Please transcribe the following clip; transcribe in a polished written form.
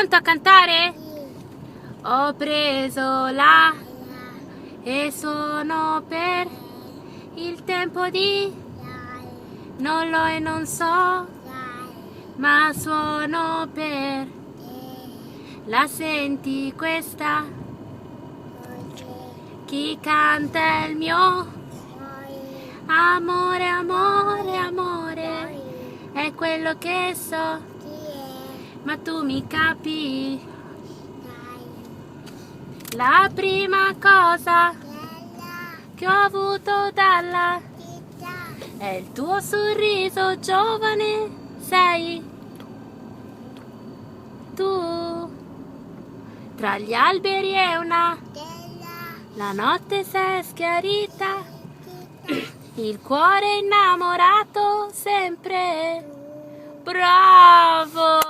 Pronto a cantare? Ho preso la e suono per il tempo di non lo e non so, ma suono per la senti questa? Chi canta è il mio amore, amore, amore, è quello che so, ma tu mi capi. La prima cosa che ho avuto dalla è il tuo sorriso, giovane sei tu. Tra gli alberi è la notte s'è schiarita, il cuore innamorato sempre. Bravo!